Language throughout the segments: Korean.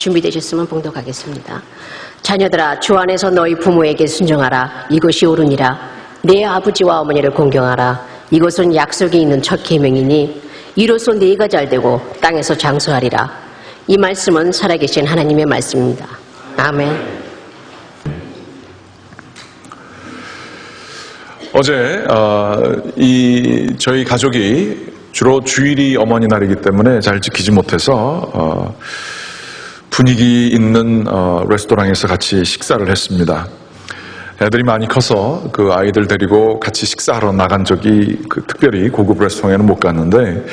준비되셨으면 봉독하겠습니다. 자녀들아, 주 안에서 너희 부모에게 순종하라. 이것이 옳으니라. 내 아버지와 어머니를 공경하라. 이것은 약속이 있는 첫 계명이니 이로써 네가 잘되고 땅에서 장수하리라. 이 말씀은 살아계신 하나님의 말씀입니다. 아멘. 어제 저희 가족이 주로 주일이 어머니 날이기 때문에 잘 지키지 못해서 분위기 있는 레스토랑에서 같이 식사를 했습니다. 애들이 많이 커서 그 아이들 데리고 같이 식사하러 나간 적이 특별히 고급 레스토랑에는 못 갔는데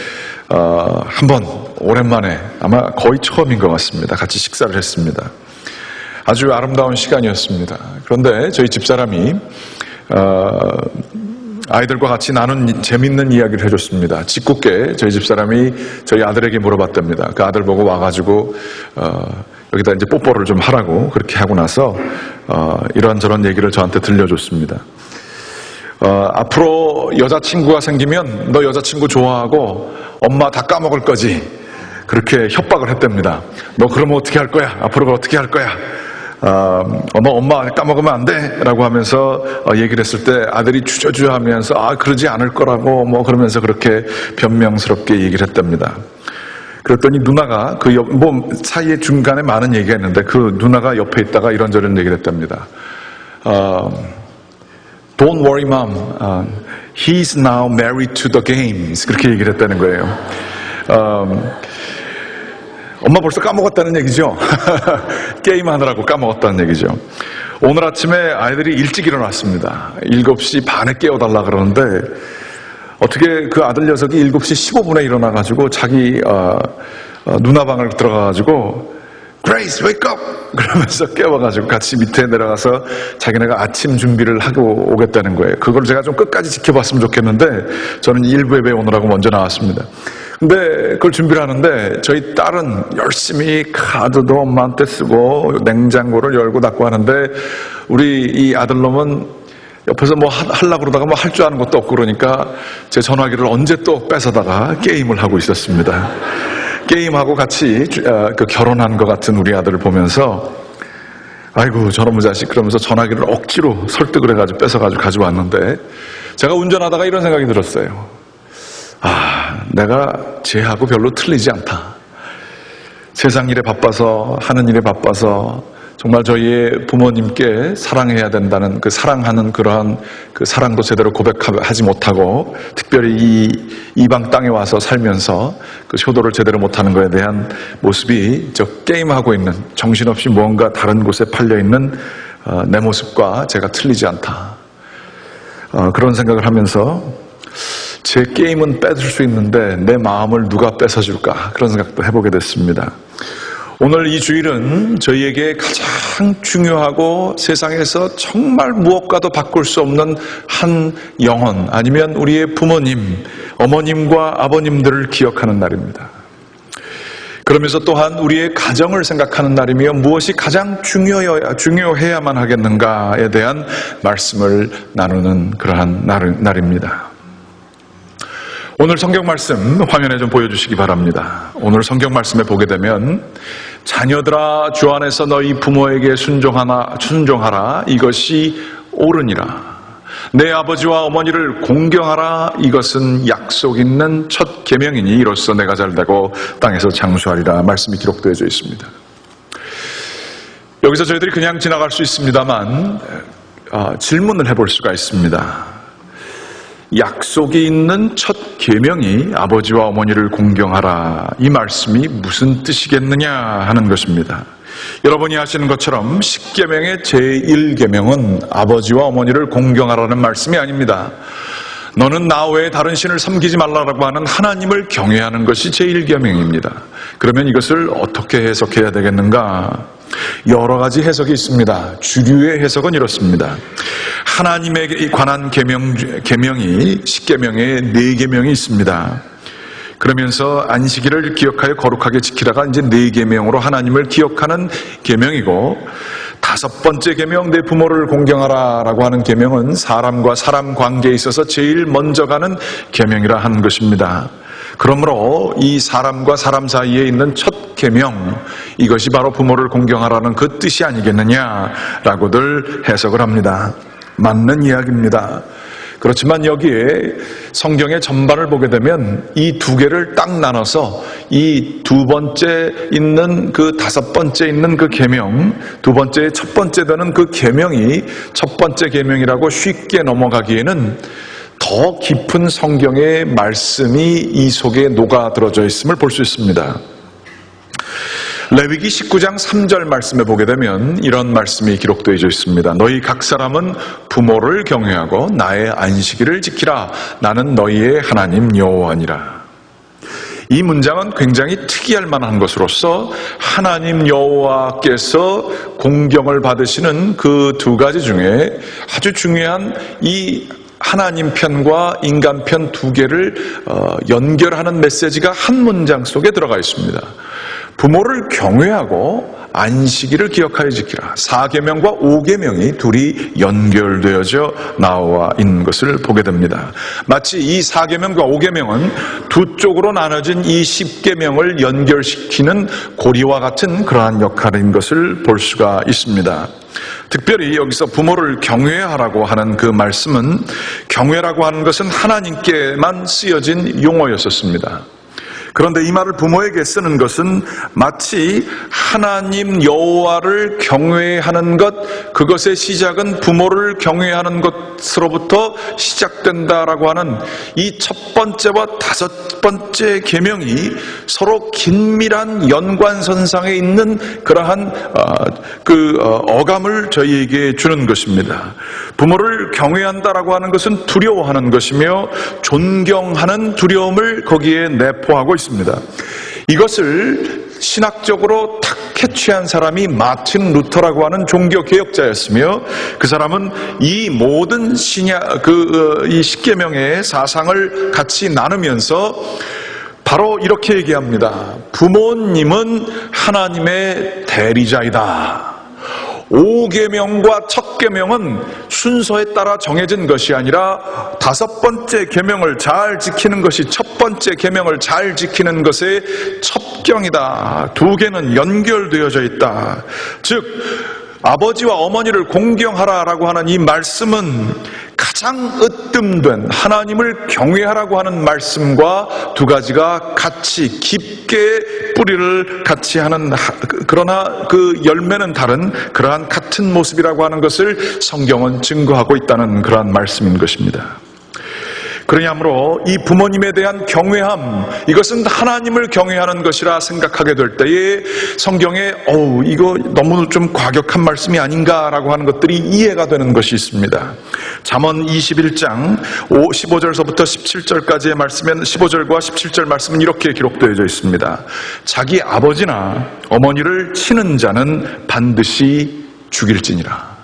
한번 오랜만에 아마 거의 처음인 것 같습니다. 같이 식사를 했습니다. 아주 아름다운 시간이었습니다. 그런데 저희 집사람이 아이들과 같이 나눈 재밌는 이야기를 해줬습니다. 짓궂게 저희 집사람이 저희 아들에게 물어봤답니다. 그 아들 보고 와가지고 여기다 이제 뽀뽀를 좀 하라고 그렇게 하고 나서 이런저런 얘기를 저한테 들려줬습니다. 앞으로 여자친구가 생기면 너 여자친구 좋아하고 엄마 다 까먹을 거지, 그렇게 협박을 했답니다. 너 그러면 어떻게 할 거야? 앞으로 어떻게 할 거야? 너 엄마 까먹으면 안 돼? 라고 하면서 얘기를 했을 때 아들이 주저주저 하면서 그러지 않을 거라고 그러면서 그렇게 변명스럽게 얘기를 했답니다. 그랬더니 누나가 사이에 중간에 많은 얘기가 있는데 그 누나가 옆에 있다가 이런저런 얘기를 했답니다. Don't worry, mom. He's now married to the games. 그렇게 얘기를 했다는 거예요. 엄마 벌써 까먹었다는 얘기죠. 게임하느라고 까먹었다는 얘기죠. 오늘 아침에 아이들이 일찍 일어났습니다. 7시 반에 깨워달라 그러는데 어떻게 그 아들 녀석이 7시 15분에 일어나가지고 자기 누나 방을 들어가가지고 Grace, wake up! 그러면서 깨워가지고 같이 밑에 내려가서 자기네가 아침 준비를 하고 오겠다는 거예요. 그걸 제가 좀 끝까지 지켜봤으면 좋겠는데 저는 일부 예배 오느라고 먼저 나왔습니다. 근데 그걸 준비를 하는데 저희 딸은 열심히 카드도 엄마한테 쓰고 냉장고를 열고 닫고 하는데 우리 이 아들놈은 옆에서 하려고 그러다가 할 줄 아는 것도 없고 그러니까 제 전화기를 언제 또 뺏어다가 게임을 하고 있었습니다. 게임하고 같이 결혼한 것 같은 우리 아들을 보면서 아이고 저놈의 자식 그러면서 전화기를 억지로 설득을 해가지고 뺏어가지고 가져왔는데 제가 운전하다가 이런 생각이 들었어요. 내가 쟤하고 별로 틀리지 않다. 세상 일에 바빠서 하는 일에 바빠서 정말 저희의 부모님께 사랑해야 된다는 사랑하는 그러한 사랑도 제대로 고백하지 못하고 특별히 이방 땅에 와서 살면서 효도를 제대로 못하는 것에 대한 모습이 저 게임하고 있는 정신없이 무언가 다른 곳에 팔려있는 내 모습과 제가 틀리지 않다. 그런 생각을 하면서 제 게임은 뺏을 수 있는데 내 마음을 누가 뺏어줄까, 그런 생각도 해보게 됐습니다. 오늘 이 주일은 저희에게 가장 중요하고 세상에서 정말 무엇과도 바꿀 수 없는 한 영혼, 아니면 우리의 부모님, 어머님과 아버님들을 기억하는 날입니다. 그러면서 또한 우리의 가정을 생각하는 날이며 무엇이 가장 중요해야만 하겠는가에 대한 말씀을 나누는 그러한 날입니다. 오늘 성경 말씀 화면에 좀 보여주시기 바랍니다. 오늘 성경 말씀에 보게 되면 자녀들아, 주 안에서 너희 부모에게 순종하라. 이것이 옳으니라. 내 아버지와 어머니를 공경하라. 이것은 약속 있는 첫 계명이니 이로써 내가 잘되고 땅에서 장수하리라. 말씀이 기록되어져 있습니다. 여기서 저희들이 그냥 지나갈 수 있습니다만 질문을 해볼 수가 있습니다. 약속이 있는 첫 계명이 아버지와 어머니를 공경하라, 이 말씀이 무슨 뜻이겠느냐 하는 것입니다. 여러분이 아시는 것처럼 10계명의 제1계명은 아버지와 어머니를 공경하라는 말씀이 아닙니다. 너는 나 외에 다른 신을 섬기지 말라라고 하는 하나님을 경외하는 것이 제1계명입니다. 그러면 이것을 어떻게 해석해야 되겠는가? 여러 가지 해석이 있습니다. 주류의 해석은 이렇습니다. 하나님에 관한 계명이 10계명에 4계명이 있습니다. 그러면서 안식일을 기억하여 거룩하게 지키다가 이제 4계명으로 하나님을 기억하는 계명이고, 5번째 계명, 내 부모를 공경하라라고 하는 계명은 사람과 사람 관계에 있어서 제일 먼저 가는 계명이라 하는 것입니다. 그러므로 이 사람과 사람 사이에 있는 첫 계명, 이것이 바로 부모를 공경하라는 그 뜻이 아니겠느냐라고들 해석을 합니다. 맞는 이야기입니다. 그렇지만 여기에 성경의 전반을 보게 되면 이 두 개를 딱 나눠서 이 두 번째 있는 그 다섯 번째 있는 그 계명, 두 번째 첫 번째 되는 그 계명이 첫 번째 계명이라고 쉽게 넘어가기에는 더 깊은 성경의 말씀이 이 속에 녹아들어져 있음을 볼 수 있습니다. 레위기 19장 3절 말씀에 보게 되면 이런 말씀이 기록되어 있습니다. 너희 각 사람은 부모를 경외하고 나의 안식일을 지키라. 나는 너희의 하나님 여호와니라. 이 문장은 굉장히 특이할 만한 것으로서 하나님 여호와께서 공경을 받으시는 그 두 가지 중에 아주 중요한 이 하나님 편과 인간 편 두 개를 연결하는 메시지가 한 문장 속에 들어가 있습니다. 부모를 경외하고 안식일을 기억하여 지키라. 4계명과 5계명이 둘이 연결되어져 나와 있는 것을 보게 됩니다. 마치 이 4계명과 5계명은 두 쪽으로 나눠진 이 10계명을 연결시키는 고리와 같은 그러한 역할인 것을 볼 수가 있습니다. 특별히 여기서 부모를 경외하라고 하는 그 말씀은 경외라고 하는 것은 하나님께만 쓰여진 용어였었습니다. 그런데 이 말을 부모에게 쓰는 것은 마치 하나님 여호와를 경외하는 것, 그것의 시작은 부모를 경외하는 것으로부터 시작된다라고 하는 이 첫 번째와 다섯 번째 계명이 서로 긴밀한 연관선상에 있는 그러한 어감을 저희에게 주는 것입니다. 부모를 경외한다라고 하는 것은 두려워하는 것이며 존경하는 두려움을 거기에 내포하고 있습니다. 이것을 신학적으로 탁 캐치한 사람이 마틴 루터라고 하는 종교 개혁자였으며 그 사람은 이 모든 이 십계명의 사상을 같이 나누면서 바로 이렇게 얘기합니다. 부모님은 하나님의 대리자이다. 5계명과 첫 계명은 순서에 따라 정해진 것이 아니라 다섯 번째 계명을 잘 지키는 것이 첫 번째 계명을 잘 지키는 것의 첩경이다. 두 개는 연결되어져 있다. 즉 아버지와 어머니를 공경하라라고 하는 이 말씀은 가장 으뜸된 하나님을 경외하라고 하는 말씀과 두 가지가 같이 깊게 뿌리를 같이 하는, 그러나 그 열매는 다른 그러한 같은 모습이라고 하는 것을 성경은 증거하고 있다는 그러한 말씀인 것입니다. 그러므로 이 부모님에 대한 경외함, 이것은 하나님을 경외하는 것이라 생각하게 될 때에 성경에 이거 너무 좀 과격한 말씀이 아닌가라고 하는 것들이 이해가 되는 것이 있습니다. 잠언 21장 15절서부터 17절까지의 말씀엔 15절과 17절 말씀은 이렇게 기록되어져 있습니다. 자기 아버지나 어머니를 치는 자는 반드시 죽일지니라.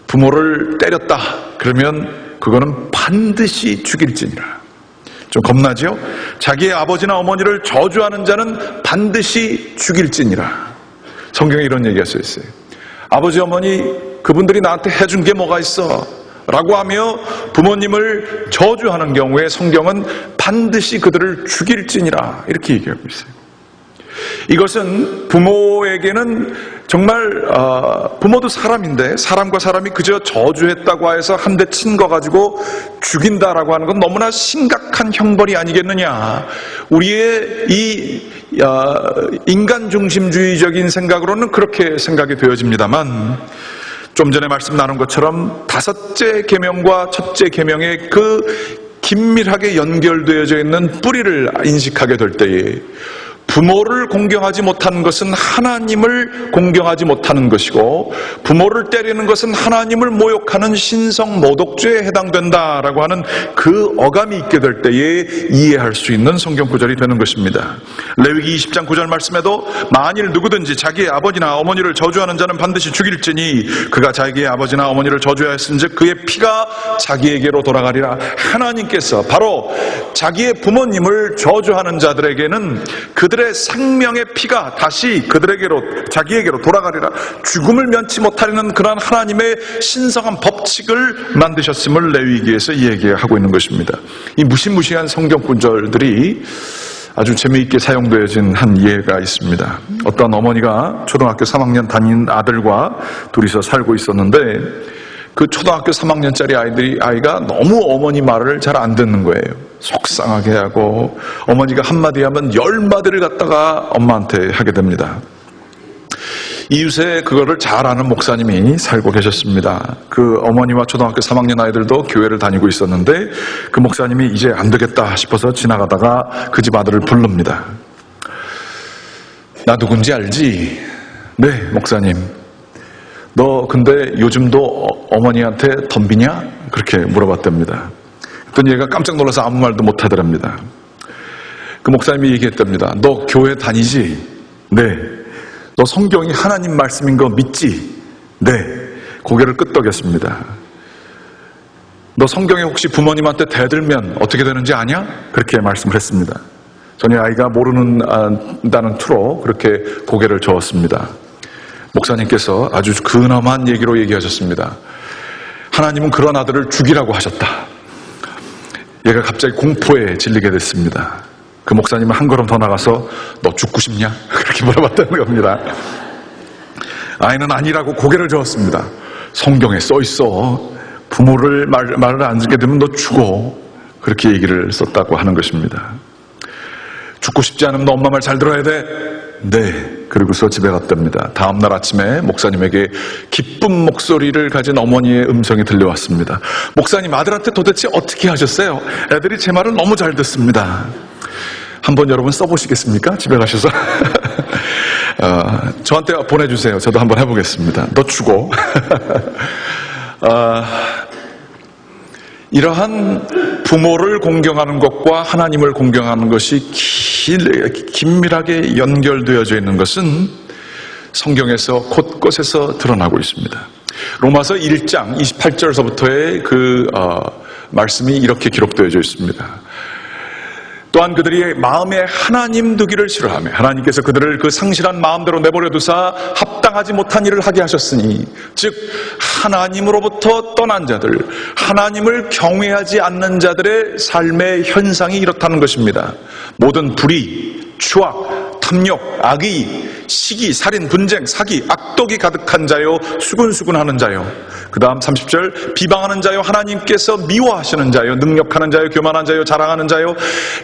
부모를 때렸다 그러면 그거는 반드시 죽일지니라. 좀 겁나죠? 자기의 아버지나 어머니를 저주하는 자는 반드시 죽일지니라. 성경에 이런 얘기가 써 있어요. 아버지 어머니 그분들이 나한테 해준 게 뭐가 있어? 라고 하며 부모님을 저주하는 경우에 성경은 반드시 그들을 죽일지니라 이렇게 얘기하고 있어요. 이것은 부모에게는 정말 부모도 사람인데 사람과 사람이 그저 저주했다고 해서 한 대 친 거 가지고 죽인다라고 하는 건 너무나 심각한 형벌이 아니겠느냐. 우리의 이 인간 중심주의적인 생각으로는 그렇게 생각이 되어집니다만 좀 전에 말씀 나눈 것처럼 다섯째 계명과 첫째 계명의 그 긴밀하게 연결되어져 있는 뿌리를 인식하게 될 때에 부모를 공경하지 못하는 것은 하나님을 공경하지 못하는 것이고 부모를 때리는 것은 하나님을 모욕하는 신성모독죄에 해당된다라고 하는 그 어감이 있게 될 때에 이해할 수 있는 성경 구절이 되는 것입니다. 레위기 20장 9절 말씀에도 만일 누구든지 자기의 아버지나 어머니를 저주하는 자는 반드시 죽일지니 그가 자기의 아버지나 어머니를 저주하였은즉 그의 피가 자기에게로 돌아가리라. 하나님께서 바로 자기의 부모님을 저주하는 자들에게는 그들의 그들의 생명의 피가 다시 자기에게로 돌아가리라. 죽음을 면치 못하려는 그러한 하나님의 신성한 법칙을 만드셨음을 레위기에서 얘기하고 있는 것입니다. 이 무시무시한 성경 구절들이 아주 재미있게 사용되어진 한 예가 있습니다. 어떤 어머니가 초등학교 3학년 다닌 아들과 둘이서 살고 있었는데 그 초등학교 3학년짜리 아이가 너무 어머니 말을 잘 안 듣는 거예요. 속상하게 하고 어머니가 한마디 하면 10마디를 갖다가 엄마한테 하게 됩니다. 이웃에 그거를 잘 아는 목사님이 살고 계셨습니다. 그 어머니와 초등학교 3학년 아이들도 교회를 다니고 있었는데 그 목사님이 이제 안 되겠다 싶어서 지나가다가 그 집 아들을 부릅니다. 나 누군지 알지? 네, 목사님. 너 근데 요즘도 어머니한테 덤비냐? 그렇게 물어봤답니다. 그랬더니 얘가 깜짝 놀라서 아무 말도 못 하더랍니다. 그 목사님이 얘기했답니다. 너 교회 다니지? 네. 너 성경이 하나님 말씀인 거 믿지? 네. 고개를 끄덕였습니다. 너 성경에 혹시 부모님한테 대들면 어떻게 되는지 아냐? 그렇게 말씀을 했습니다. 전혀 아이가 모르는다는 투로 그렇게 고개를 저었습니다. 목사님께서 아주 근엄한 얘기로 얘기하셨습니다. 하나님은 그런 아들을 죽이라고 하셨다. 얘가 갑자기 공포에 질리게 됐습니다. 그 목사님은 한 걸음 더 나가서 너 죽고 싶냐? 그렇게 물어봤다는 겁니다. 아이는 아니라고 고개를 저었습니다. 성경에 써 있어. 부모를 말을 안 듣게 되면 너 죽어. 그렇게 얘기를 썼다고 하는 것입니다. 죽고 싶지 않으면 너 엄마 말 잘 들어야 돼. 네. 그리고서 집에 갔답니다. 다음날 아침에 목사님에게 기쁜 목소리를 가진 어머니의 음성이 들려왔습니다. 목사님, 아들한테 도대체 어떻게 하셨어요? 애들이 제 말을 너무 잘 듣습니다. 한번 여러분 써보시겠습니까? 집에 가셔서 저한테 보내주세요. 저도 한번 해보겠습니다. 너 죽어. 이러한 부모를 공경하는 것과 하나님을 공경하는 것이 긴밀하게 연결되어져 있는 것은 성경에서 곳곳에서 드러나고 있습니다. 로마서 1장 28절서부터의 말씀이 이렇게 기록되어져 있습니다. 또한 그들이 마음에 하나님 두기를 싫어하며 하나님께서 그들을 그 상실한 마음대로 내버려 두사 합당하지 못한 일을 하게 하셨으니 즉 하나님으로부터 떠난 자들, 하나님을 경외하지 않는 자들의 삶의 현상이 이렇다는 것입니다. 모든 불의, 추악, 탐욕, 악의, 시기, 살인, 분쟁, 사기, 악독이 가득한 자요, 수근수근하는 자요. 그 다음 30절, 비방하는 자요, 하나님께서 미워하시는 자요, 능력하는 자요, 교만한 자요, 자랑하는 자요,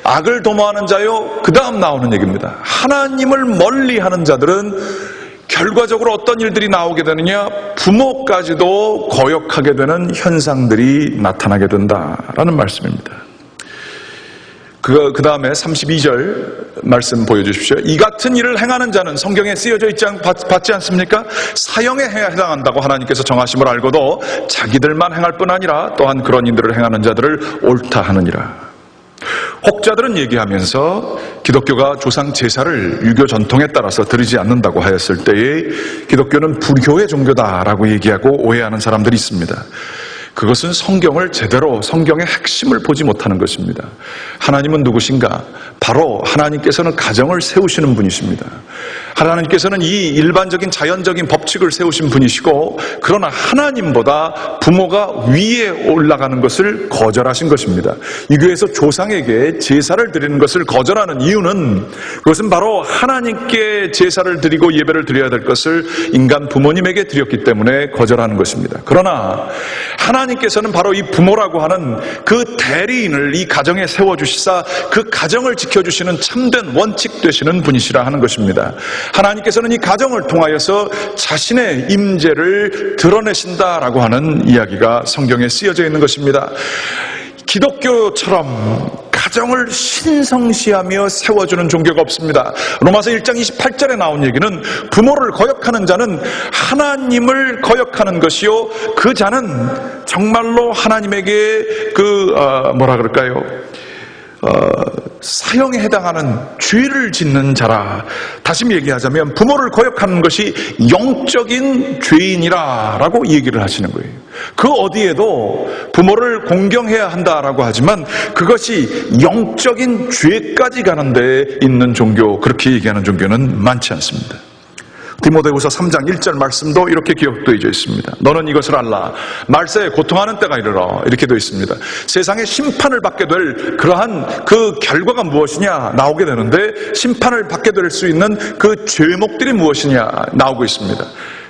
악을 도모하는 자요. 그 다음 나오는 얘기입니다. 하나님을 멀리하는 자들은 결과적으로 어떤 일들이 나오게 되느냐? 부모까지도 거역하게 되는 현상들이 나타나게 된다라는 말씀입니다. 그 다음에 32절 말씀 보여주십시오. 이 같은 일을 행하는 자는 성경에 쓰여져 받지 않습니까? 사형에 해당한다고 하나님께서 정하심을 알고도 자기들만 행할 뿐 아니라 또한 그런 일들을 행하는 자들을 옳다 하느니라. 혹자들은 얘기하면서 기독교가 조상 제사를 유교 전통에 따라서 드리지 않는다고 하였을 때에 기독교는 불교의 종교다라고 얘기하고 오해하는 사람들이 있습니다. 그것은 성경을 제대로 성경의 핵심을 보지 못하는 것입니다. 하나님은 누구신가? 바로 하나님께서는 가정을 세우시는 분이십니다. 하나님께서는 이 일반적인 자연적인 법칙을 세우신 분이시고 그러나 하나님보다 부모가 위에 올라가는 것을 거절하신 것입니다. 유교에서 조상에게 제사를 드리는 것을 거절하는 이유는 그것은 바로 하나님께 제사를 드리고 예배를 드려야 될 것을 인간 부모님에게 드렸기 때문에 거절하는 것입니다. 그러나 하나님께서는 바로 이 부모라고 하는 그 대리인을 이 가정에 세워주시사 그 가정을 지켜주시는 참된 원칙 되시는 분이시라 하는 것입니다. 하나님께서는 이 가정을 통하여서 자신의 임재를 드러내신다라고 하는 이야기가 성경에 쓰여져 있는 것입니다. 기독교처럼 가정을 신성시하며 세워주는 종교가 없습니다. 로마서 1장 28절에 나온 얘기는 부모를 거역하는 자는 하나님을 거역하는 것이요 그 자는 정말로 하나님에게 사형에 해당하는 죄를 짓는 자라. 다시 얘기하자면 부모를 거역하는 것이 영적인 죄인이라고 얘기를 하시는 거예요. 그 어디에도 부모를 공경해야 한다라고 하지만 그것이 영적인 죄까지 가는 데 있는 종교, 그렇게 얘기하는 종교는 많지 않습니다. 디모데후서 3장 1절 말씀도 이렇게 기록되어 있습니다. 너는 이것을 알라. 말세에 고통하는 때가 이르러. 이렇게 되어 있습니다. 세상에 심판을 받게 될 그러한 그 결과가 무엇이냐 나오게 되는데, 심판을 받게 될 수 있는 그 죄목들이 무엇이냐 나오고 있습니다.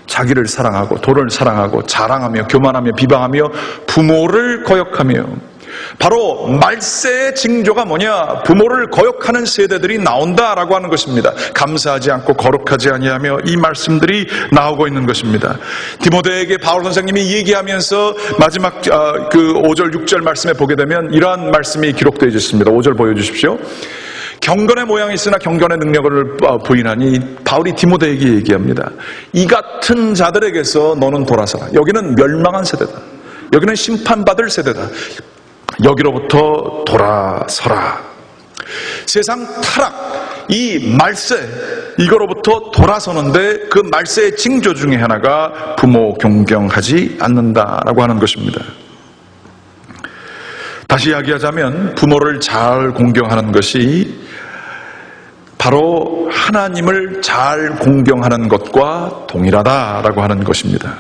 자기를 사랑하고 돈을 사랑하고 자랑하며 교만하며 비방하며 부모를 거역하며. 바로 말세의 징조가 뭐냐? 부모를 거역하는 세대들이 나온다라고 하는 것입니다. 감사하지 않고 거룩하지 아니하며, 이 말씀들이 나오고 있는 것입니다. 디모데에게 바울 선생님이 얘기하면서 마지막 그 5절 6절 말씀에 보게 되면 이러한 말씀이 기록되어 있습니다. 5절 보여주십시오. 경건의 모양이 있으나 경건의 능력을 부인하니, 바울이 디모데에게 얘기합니다. 이 같은 자들에게서 너는 돌아서라. 여기는 멸망한 세대다. 여기는 심판받을 세대다. 여기로부터 돌아서라. 세상 타락, 이 말세, 이거로부터 돌아서는데 그 말세의 징조 중에 하나가 부모 존경하지 않는다라고 하는 것입니다. 다시 이야기하자면 부모를 잘 공경하는 것이 바로 하나님을 잘 공경하는 것과 동일하다라고 하는 것입니다.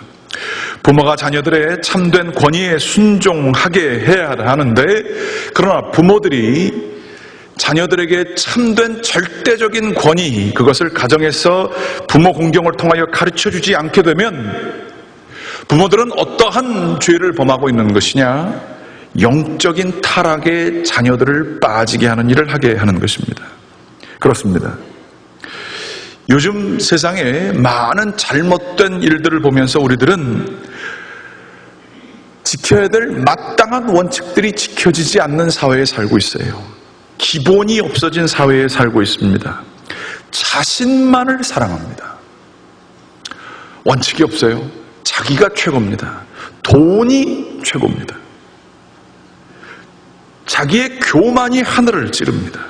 부모가 자녀들의 참된 권위에 순종하게 해야 하는데, 그러나 부모들이 자녀들에게 참된 절대적인 권위, 그것을 가정에서 부모 공경을 통하여 가르쳐주지 않게 되면 부모들은 어떠한 죄를 범하고 있는 것이냐? 영적인 타락에 자녀들을 빠지게 하는 일을 하게 하는 것입니다. 그렇습니다. 요즘 세상에 많은 잘못된 일들을 보면서 우리들은 지켜야 될 마땅한 원칙들이 지켜지지 않는 사회에 살고 있어요. 기본이 없어진 사회에 살고 있습니다. 자신만을 사랑합니다. 원칙이 없어요. 자기가 최고입니다. 돈이 최고입니다. 자기의 교만이 하늘을 찌릅니다.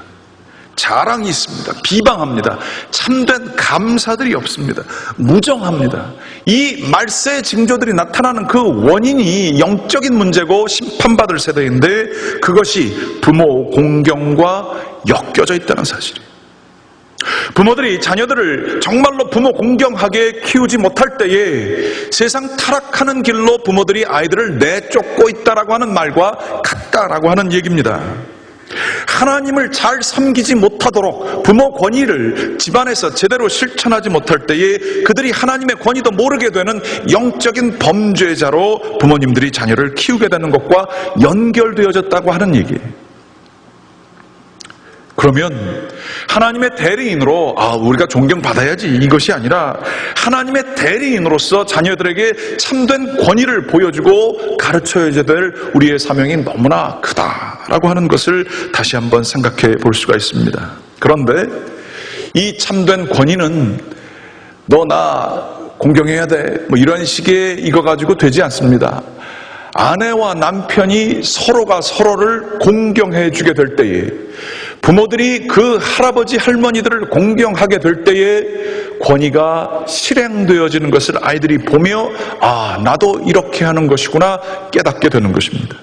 자랑이 있습니다. 비방합니다. 참된 감사들이 없습니다. 무정합니다. 이 말세의 징조들이 나타나는 그 원인이 영적인 문제고 심판받을 세대인데, 그것이 부모 공경과 엮여져 있다는 사실이에요. 부모들이 자녀들을 정말로 부모 공경하게 키우지 못할 때에 세상 타락하는 길로 부모들이 아이들을 내쫓고 있다라고 하는 말과 같다라고 하는 얘기입니다. 하나님을 잘 섬기지 못하도록 부모 권위를 집안에서 제대로 실천하지 못할 때에 그들이 하나님의 권위도 모르게 되는 영적인 범죄자로 부모님들이 자녀를 키우게 되는 것과 연결되어졌다고 하는 얘기예요. 그러면 하나님의 대리인으로 우리가 존경받아야지, 이것이 아니라 하나님의 대리인으로서 자녀들에게 참된 권위를 보여주고 가르쳐야 될 우리의 사명이 너무나 크다라고 하는 것을 다시 한번 생각해 볼 수가 있습니다. 그런데 이 참된 권위는 너 나 공경해야 돼, 이런 식의 이거 가지고 되지 않습니다. 아내와 남편이 서로가 서로를 공경해 주게 될 때에, 부모들이 그 할아버지 할머니들을 공경하게 될 때에 권위가 실행되어지는 것을 아이들이 보며 나도 이렇게 하는 것이구나 깨닫게 되는 것입니다.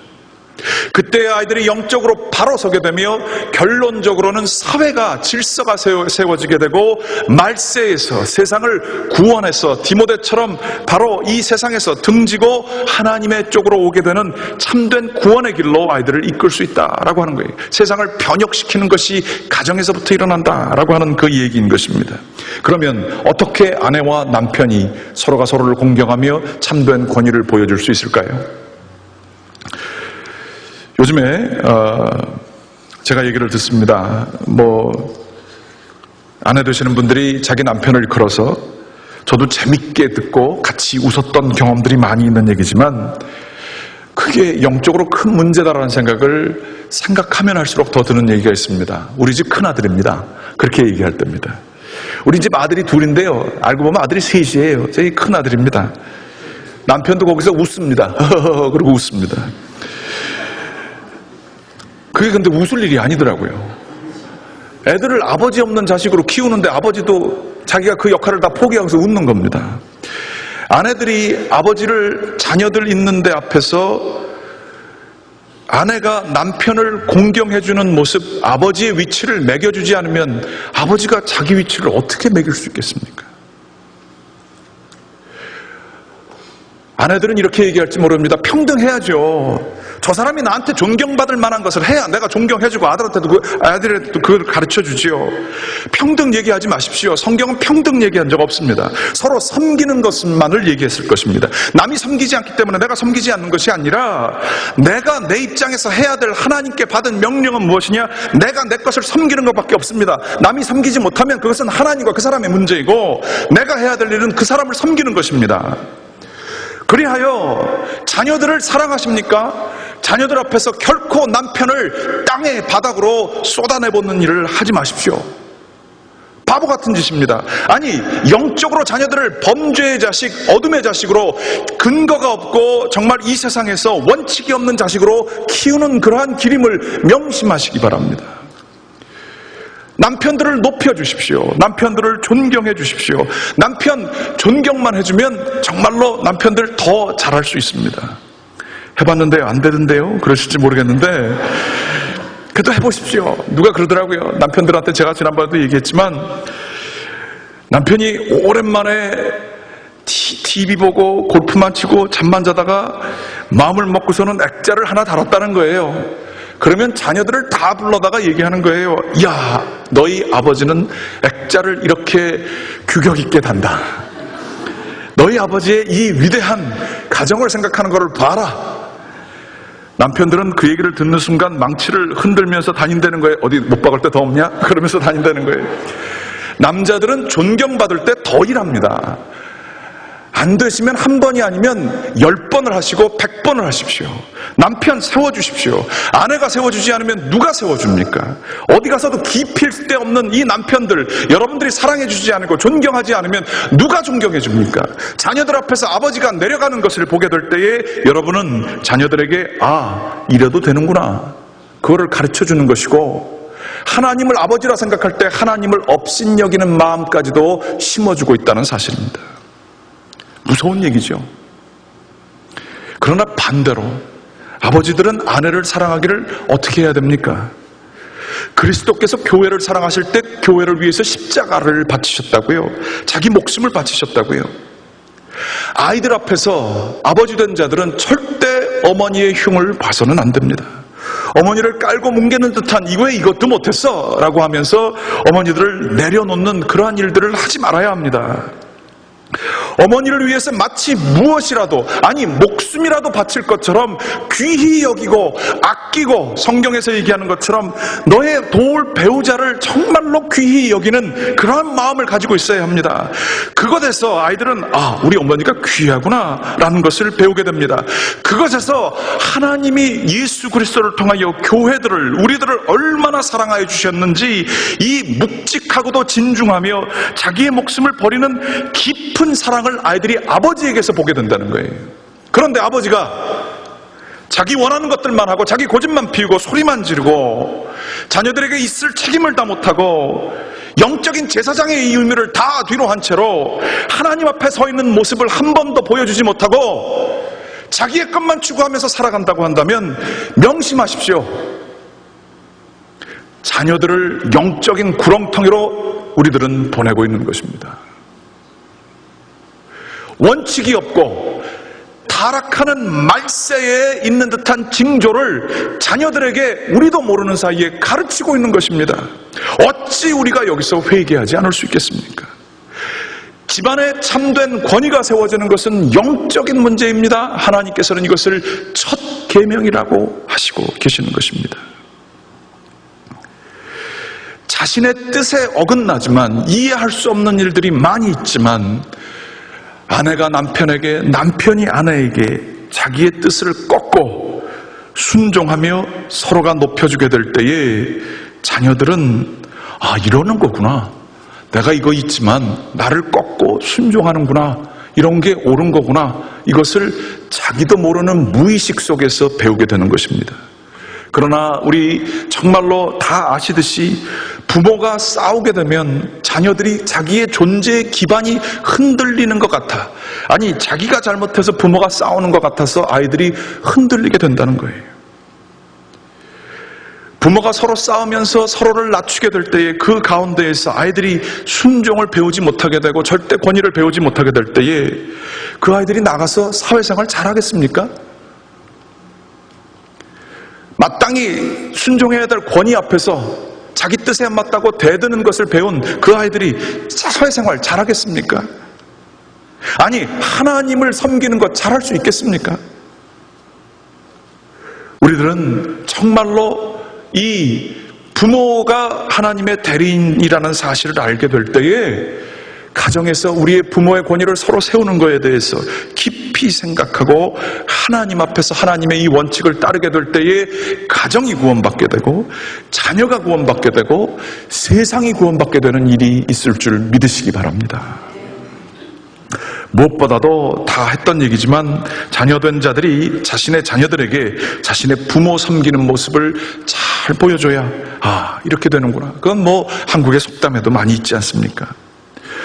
그때 아이들이 영적으로 바로 서게 되며 결론적으로는 사회가 질서가 세워지게 되고 말세에서 세상을 구원해서 디모데처럼 바로 이 세상에서 등지고 하나님의 쪽으로 오게 되는 참된 구원의 길로 아이들을 이끌 수 있다라고 하는 거예요. 세상을 변혁시키는 것이 가정에서부터 일어난다라고 하는 그 얘기인 것입니다. 그러면 어떻게 아내와 남편이 서로가 서로를 공경하며 참된 권위를 보여줄 수 있을까요? 요즘에 제가 얘기를 듣습니다. 아내 되시는 분들이 자기 남편을 일컬어서, 저도 재밌게 듣고 같이 웃었던 경험들이 많이 있는 얘기지만 그게 영적으로 큰 문제다라는 생각을 생각하면 할수록 더 드는 얘기가 있습니다. 우리 집 큰아들입니다. 그렇게 얘기할 때입니다. 우리 집 아들이 둘인데요, 알고 보면 아들이 셋이에요. 저희 큰아들입니다. 남편도 거기서 웃습니다. 그러고 웃습니다. 그게 근데 웃을 일이 아니더라고요. 애들을 아버지 없는 자식으로 키우는데 아버지도 자기가 그 역할을 다 포기하고서 웃는 겁니다. 아내들이 아버지를 자녀들 있는 데 앞에서 아내가 남편을 공경해주는 모습, 아버지의 위치를 매겨주지 않으면 아버지가 자기 위치를 어떻게 매길 수 있겠습니까? 아내들은 이렇게 얘기할지 모릅니다. 평등해야죠. 저 사람이 나한테 존경받을 만한 것을 해야 내가 존경해주고 아들한테도 아들한테도 그걸 가르쳐주지요. 평등 얘기하지 마십시오. 성경은 평등 얘기한 적 없습니다. 서로 섬기는 것만을 얘기했을 것입니다. 남이 섬기지 않기 때문에 내가 섬기지 않는 것이 아니라 내가 내 입장에서 해야 될 하나님께 받은 명령은 무엇이냐? 내가 내 것을 섬기는 것밖에 없습니다. 남이 섬기지 못하면 그것은 하나님과 그 사람의 문제이고 내가 해야 될 일은 그 사람을 섬기는 것입니다. 그리하여 자녀들을 사랑하십니까? 자녀들 앞에서 결코 남편을 땅의 바닥으로 쏟아내보는 일을 하지 마십시오. 바보 같은 짓입니다. 아니, 영적으로 자녀들을 범죄의 자식, 어둠의 자식으로 근거가 없고 정말 이 세상에서 원칙이 없는 자식으로 키우는 그러한 기림을 명심하시기 바랍니다. 남편들을 높여주십시오. 남편들을 존경해 주십시오. 남편 존경만 해주면 정말로 남편들 더 잘할 수 있습니다. 해봤는데요, 안 되던데요? 그러실지 모르겠는데 그래도 해보십시오. 누가 그러더라고요. 남편들한테 제가 지난번에도 얘기했지만 남편이 오랜만에 TV 보고 골프만 치고 잠만 자다가 마음을 먹고서는 액자를 하나 달았다는 거예요. 그러면 자녀들을 다 불러다가 얘기하는 거예요. 야, 너희 아버지는 액자를 이렇게 규격 있게 단다. 너희 아버지의 이 위대한 가정을 생각하는 것을 봐라. 남편들은 그 얘기를 듣는 순간 망치를 흔들면서 다닌다는 거예요. 어디 못 박을 때 더 없냐? 그러면서 다닌다는 거예요. 남자들은 존경받을 때 더 일합니다. 안 되시면 한 번이 아니면 10번을 하시고 100번을 하십시오. 남편 세워주십시오. 아내가 세워주지 않으면 누가 세워줍니까? 어디 가서도 깊일 데 없는 이 남편들, 여러분들이 사랑해주지 않고 존경하지 않으면 누가 존경해줍니까? 자녀들 앞에서 아버지가 내려가는 것을 보게 될 때에 여러분은 자녀들에게 이래도 되는구나, 그거를 가르쳐주는 것이고, 하나님을 아버지라 생각할 때 하나님을 업신여기는 마음까지도 심어주고 있다는 사실입니다. 무서운 얘기죠. 그러나 반대로 아버지들은 아내를 사랑하기를 어떻게 해야 됩니까? 그리스도께서 교회를 사랑하실 때 교회를 위해서 십자가를 바치셨다고요. 자기 목숨을 바치셨다고요. 아이들 앞에서 아버지 된 자들은 절대 어머니의 흉을 봐서는 안 됩니다. 어머니를 깔고 뭉개는 듯한 왜 이것도 못했어? 라고 하면서 어머니들을 내려놓는 그러한 일들을 하지 말아야 합니다. 어머니를 위해서 마치 무엇이라도, 아니 목숨이라도 바칠 것처럼 귀히 여기고 아끼고, 성경에서 얘기하는 것처럼 너의 도울 배우자를 정말로 귀히 여기는 그러한 마음을 가지고 있어야 합니다. 그것에서 아이들은 우리 어머니가 귀하구나 라는 것을 배우게 됩니다. 그것에서 하나님이 예수 그리스도를 통하여 교회들을, 우리들을 얼마나 사랑하여 주셨는지 이 묵직하고도 진중하며 자기의 목숨을 버리는 깊은 사랑을 아이들이 아버지에게서 보게 된다는 거예요. 그런데 아버지가 자기 원하는 것들만 하고 자기 고집만 피우고 소리만 지르고 자녀들에게 있을 책임을 다 못하고 영적인 제사장의 이 의미를 다 뒤로 한 채로 하나님 앞에 서 있는 모습을 한 번도 보여주지 못하고 자기의 것만 추구하면서 살아간다고 한다면 명심하십시오. 자녀들을 영적인 구렁텅이로 우리들은 보내고 있는 것입니다. 원칙이 없고 타락하는 말세에 있는 듯한 징조를 자녀들에게 우리도 모르는 사이에 가르치고 있는 것입니다. 어찌 우리가 여기서 회개하지 않을 수 있겠습니까? 집안에 참된 권위가 세워지는 것은 영적인 문제입니다. 하나님께서는 이것을 첫 계명이라고 하시고 계시는 것입니다. 자신의 뜻에 어긋나지만 이해할 수 없는 일들이 많이 있지만 아내가 남편에게, 남편이 아내에게 자기의 뜻을 꺾고 순종하며 서로가 높여주게 될 때에 자녀들은 이러는 거구나, 내가 이거 있지만 나를 꺾고 순종하는구나, 이런 게 옳은 거구나, 이것을 자기도 모르는 무의식 속에서 배우게 되는 것입니다. 그러나 우리 정말로 다 아시듯이 부모가 싸우게 되면 자녀들이 자기의 존재의 기반이 흔들리는 것 같아. 아니, 자기가 잘못해서 부모가 싸우는 것 같아서 아이들이 흔들리게 된다는 거예요. 부모가 서로 싸우면서 서로를 낮추게 될 때에 그 가운데에서 아이들이 순종을 배우지 못하게 되고 절대 권위를 배우지 못하게 될 때에 그 아이들이 나가서 사회생활 잘하겠습니까? 마땅히 순종해야 될 권위 앞에서 자기 뜻에 안 맞다고 대드는 것을 배운 그 아이들이 사회생활 잘하겠습니까? 아니, 하나님을 섬기는 것 잘할 수 있겠습니까? 우리들은 정말로 이 부모가 하나님의 대리인이라는 사실을 알게 될 때에 가정에서 우리의 부모의 권위를 서로 세우는 것에 대해서 깊이 생각하고 하나님 앞에서 하나님의 이 원칙을 따르게 될 때에 가정이 구원받게 되고 자녀가 구원받게 되고 세상이 구원받게 되는 일이 있을 줄 믿으시기 바랍니다. 무엇보다도 다 했던 얘기지만 자녀된 자들이 자신의 자녀들에게 자신의 부모 섬기는 모습을 잘 보여줘야 이렇게 되는구나. 그건 뭐 한국의 속담에도 많이 있지 않습니까?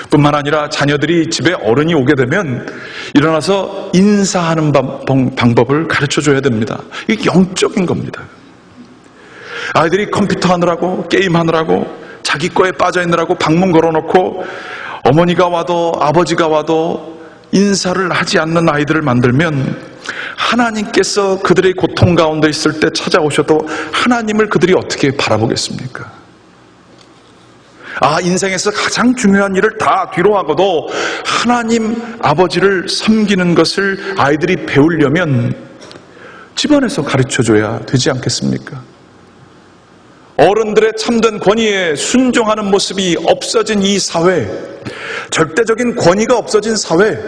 뿐만 아니라 자녀들이 집에 어른이 오게 되면 일어나서 인사하는 방법을 가르쳐줘야 됩니다. 이게 영적인 겁니다. 아이들이 컴퓨터 하느라고 게임하느라고 자기 거에 빠져있느라고 방문 걸어놓고 어머니가 와도 아버지가 와도 인사를 하지 않는 아이들을 만들면 하나님께서 그들의 고통 가운데 있을 때 찾아오셔도 하나님을 그들이 어떻게 바라보겠습니까? 인생에서 가장 중요한 일을 다 뒤로 하고도 하나님 아버지를 섬기는 것을 아이들이 배우려면 집안에서 가르쳐줘야 되지 않겠습니까? 어른들의 참된 권위에 순종하는 모습이 없어진 이 사회, 절대적인 권위가 없어진 사회,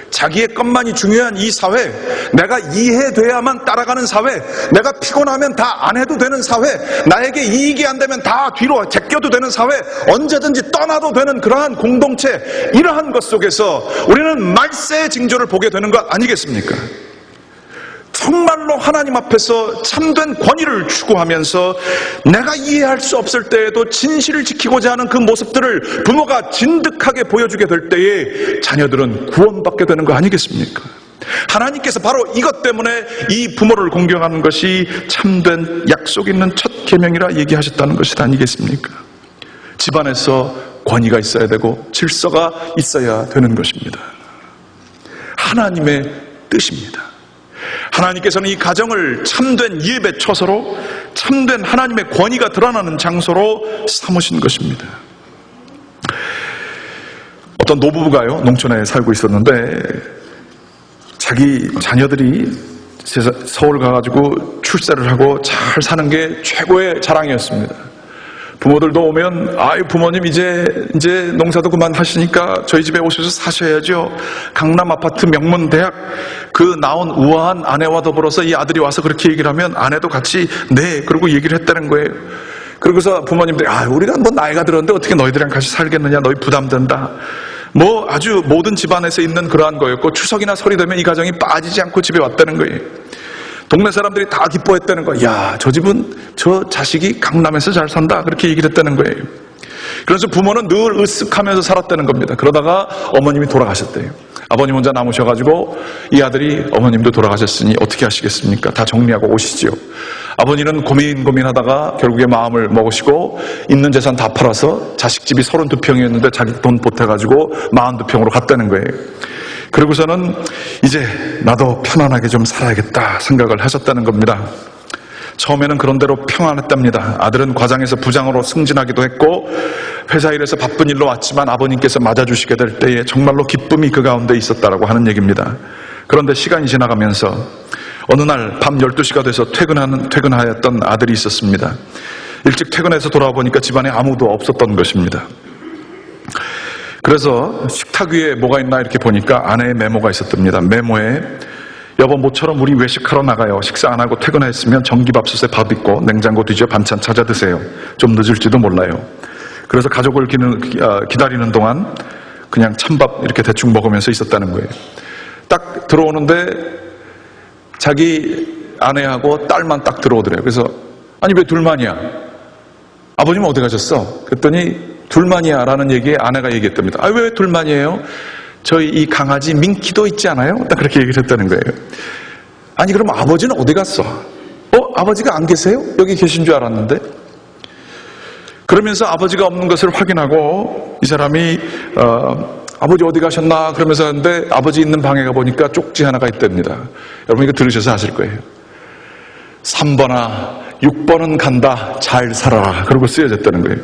자기의 것만이 중요한 이 사회, 내가 이해돼야만 따라가는 사회, 내가 피곤하면 다 안 해도 되는 사회, 나에게 이익이 안 되면 다 뒤로 제껴도 되는 사회, 언제든지 떠나도 되는 그러한 공동체, 이러한 것 속에서 우리는 말세의 징조를 보게 되는 것 아니겠습니까? 정말로 하나님 앞에서 참된 권위를 추구하면서 내가 이해할 수 없을 때에도 진실을 지키고자 하는 그 모습들을 부모가 진득하게 보여주게 될 때에 자녀들은 구원받게 되는 거 아니겠습니까? 하나님께서 바로 이것 때문에 이 부모를 공경하는 것이 참된 약속 있는 첫 계명이라 얘기하셨다는 것이 아니겠습니까? 집안에서 권위가 있어야 되고 질서가 있어야 되는 것입니다. 하나님의 뜻입니다. 하나님께서는 이 가정을 참된 예배 처소로, 참된 하나님의 권위가 드러나는 장소로 삼으신 것입니다. 어떤 노부부가요, 농촌에 살고 있었는데 자기 자녀들이 서울 가가지고 출세를 하고 잘 사는 게 최고의 자랑이었습니다. 부모들도 오면 부모님 이제 농사도 그만하시니까 저희 집에 오셔서 사셔야죠. 강남 아파트 명문 대학 그 나온 우아한 아내와 더불어서 이 아들이 와서 그렇게 얘기를 하면 아내도 같이 네 그러고 얘기를 했다는 거예요. 그러고서 부모님들이 우리가 뭐 나이가 들었는데 어떻게 너희들이랑 같이 살겠느냐, 너희 부담된다. 뭐 아주 모든 집안에서 있는 그러한 거였고 추석이나 설이 되면 이 가정이 빠지지 않고 집에 왔다는 거예요. 동네 사람들이 다 기뻐했다는 거예요. 야, 저 집은 저 자식이 강남에서 잘 산다, 그렇게 얘기를 했다는 거예요. 그래서 부모는 늘 으쓱하면서 살았다는 겁니다. 그러다가 어머님이 돌아가셨대요. 아버님 혼자 남으셔가지고 이 아들이 어머님도 돌아가셨으니 어떻게 하시겠습니까? 다 정리하고 오시지요. 아버지는 고민하다가 결국에 마음을 먹으시고 있는 재산 다 팔아서 자식 집이 32평이었는데 자기 돈 보태가지고 42평으로 갔다는 거예요. 그러고서는 이제 나도 편안하게 좀 살아야겠다 생각을 하셨다는 겁니다. 처음에는 그런 대로 평안했답니다. 아들은 과장에서 부장으로 승진하기도 했고 회사 일에서 바쁜 일로 왔지만 아버님께서 맞아주시게 될 때에 정말로 기쁨이 그 가운데 있었다라고 하는 얘기입니다. 그런데 시간이 지나가면서 어느 날 밤 12시가 돼서 퇴근하였던 아들이 있었습니다. 일찍 퇴근해서 돌아와 보니까 집안에 아무도 없었던 것입니다. 그래서 식탁 위에 뭐가 있나 이렇게 보니까 아내의 메모가 있었답니다. 메모에 여보 모처럼 우리 외식하러 나가요. 식사 안 하고 퇴근했으면 전기밥솥에 밥 있고 냉장고 뒤져 반찬 찾아 드세요. 좀 늦을지도 몰라요. 그래서 가족을 기다리는 동안 그냥 찬밥 이렇게 대충 먹으면서 있었다는 거예요. 딱 들어오는데 자기 아내하고 딸만 딱 들어오더래요. 그래서 아니 왜 둘만이야? 아버님 어디 가셨어? 그랬더니 둘만이야 라는 얘기에 아내가 얘기했답니다. 아, 왜 둘만이에요? 저희 이 강아지 민키도 있지 않아요? 딱 그렇게 얘기를 했다는 거예요. 아니 그럼 아버지는 어디 갔어? 아버지가 안 계세요? 여기 계신 줄 알았는데. 그러면서 아버지가 없는 것을 확인하고 이 사람이 아버지 어디 가셨나 그러면서 하는데 아버지 있는 방에 가보니까 쪽지 하나가 있답니다. 여러분 이거 들으셔서 아실 거예요. 3번아 6번은 간다 잘 살아라 그러고 쓰여졌다는 거예요.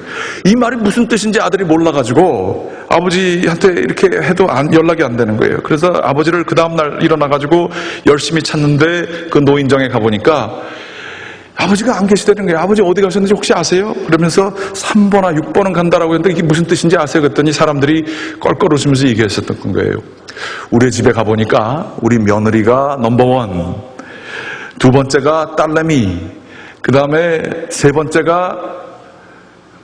이 말이 무슨 뜻인지 아들이 몰라가지고 아버지한테 이렇게 해도 연락이 안 되는 거예요. 그래서 아버지를 그 다음날 일어나가지고 열심히 찾는데 그 노인정에 가보니까 아버지가 안 계시다는 거예요. 아버지 어디 가셨는지 혹시 아세요? 그러면서 3번아 6번은 간다라고 했는데 이게 무슨 뜻인지 아세요? 그랬더니 사람들이 껄껄 웃으면서 얘기했었던 거예요. 우리 집에 가보니까 우리 며느리가 넘버원, 두 번째가 딸내미, 그 다음에 세 번째가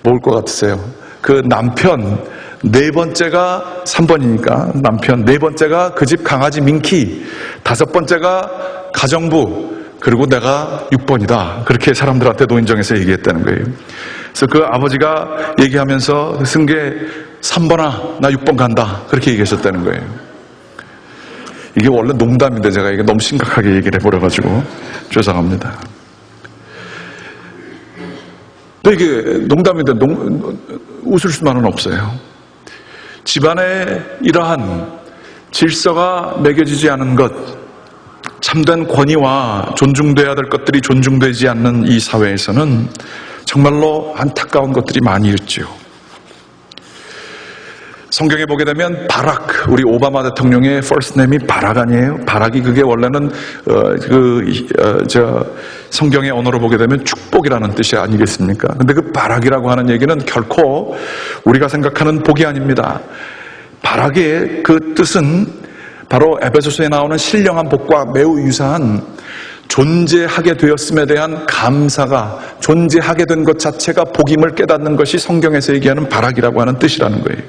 뭘 것 같으세요? 그 남편, 네 번째가 3번이니까 남편, 네 번째가 그 집 강아지 민키, 다섯 번째가 가정부, 그리고 내가 6번이다. 그렇게 사람들한테 노인정에서 얘기했다는 거예요. 그래서 그 아버지가 얘기하면서 쓴 게 3번아 나 6번 간다. 그렇게 얘기하셨다는 거예요. 이게 원래 농담인데 제가 이게 너무 심각하게 얘기를 해버려가지고 죄송합니다. 근데 이게 농담인데 웃을 수만은 없어요. 집안에 이러한 질서가 매겨지지 않은 것, 참된 권위와 존중돼야 될 것들이 존중되지 않는 이 사회에서는 정말로 안타까운 것들이 많이 있죠. 성경에 보게 되면 바락, 우리 오바마 대통령의 first name이 바락 아니에요? 바락이 그게 원래는 성경의 언어로 보게 되면 축복이라는 뜻이 아니겠습니까? 근데 그 바락이라고 하는 얘기는 결코 우리가 생각하는 복이 아닙니다. 바락의 그 뜻은 바로 에베소서에 나오는 신령한 복과 매우 유사한 존재하게 되었음에 대한 감사가, 존재하게 된 것 자체가 복임을 깨닫는 것이 성경에서 얘기하는 바락이라고 하는 뜻이라는 거예요.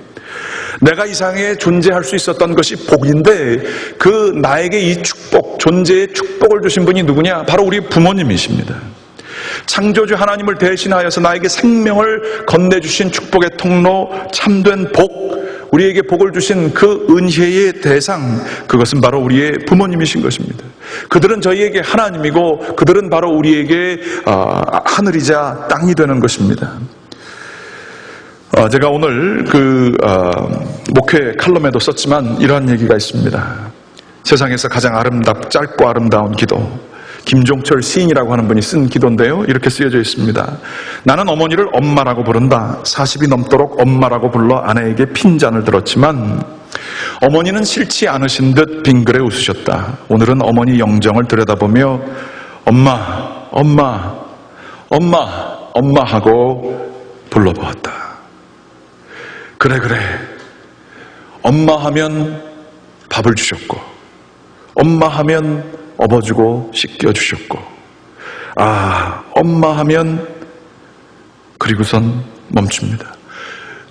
내가 이 세상에 존재할 수 있었던 것이 복인데 그 나에게 이 축복, 존재의 축복을 주신 분이 누구냐? 바로 우리 부모님이십니다. 창조주 하나님을 대신하여서 나에게 생명을 건네주신 축복의 통로, 참된 복, 우리에게 복을 주신 그 은혜의 대상, 그것은 바로 우리의 부모님이신 것입니다. 그들은 저희에게 하나님이고 그들은 바로 우리에게 하늘이자 땅이 되는 것입니다. 제가 오늘 목회 칼럼에도 썼지만 이러한 얘기가 있습니다. 세상에서 가장 짧고 아름다운 기도, 김종철 시인이라고 하는 분이 쓴 기도인데요. 이렇게 쓰여져 있습니다. 나는 어머니를 엄마라고 부른다. 40이 넘도록 엄마라고 불러 아내에게 핀잔을 들었지만 어머니는 싫지 않으신 듯 빙그레 웃으셨다. 오늘은 어머니 영정을 들여다보며 엄마, 엄마, 엄마, 엄마 하고 불러보았다. 그래. 엄마 하면 밥을 주셨고 엄마 하면 업어주고 씻겨주셨고 엄마 하면 그리고선 멈춥니다.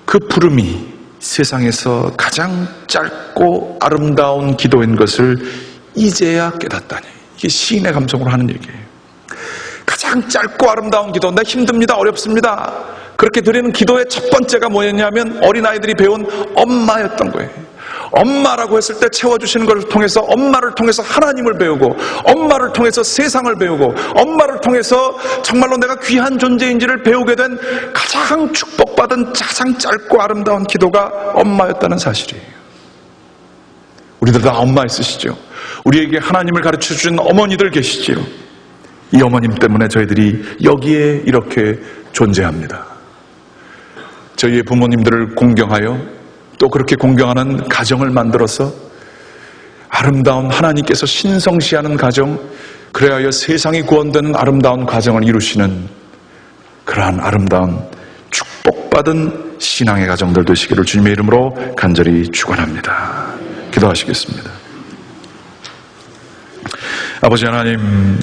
그 부름이 세상에서 가장 짧고 아름다운 기도인 것을 이제야 깨닫다니. 이게 시인의 감성으로 하는 얘기예요. 가장 짧고 아름다운 기도, 나 힘듭니다, 어렵습니다. 그렇게 드리는 기도의 첫 번째가 뭐였냐면 어린아이들이 배운 엄마였던 거예요. 엄마라고 했을 때 채워주시는 것을 통해서 엄마를 통해서 하나님을 배우고 엄마를 통해서 세상을 배우고 엄마를 통해서 정말로 내가 귀한 존재인지를 배우게 된 가장 축복받은 가장 짧고 아름다운 기도가 엄마였다는 사실이에요. 우리들 다 엄마 있으시죠? 우리에게 하나님을 가르쳐준 어머니들 계시지요? 이 어머님 때문에 저희들이 여기에 이렇게 존재합니다. 저희의 부모님들을 공경하여 또 그렇게 공경하는 가정을 만들어서 아름다운 하나님께서 신성시하는 가정, 그래야 세상이 구원되는 아름다운 가정을 이루시는 그러한 아름다운 축복받은 신앙의 가정들 되시기를 주님의 이름으로 간절히 축원합니다. 기도하시겠습니다. 아버지 하나님,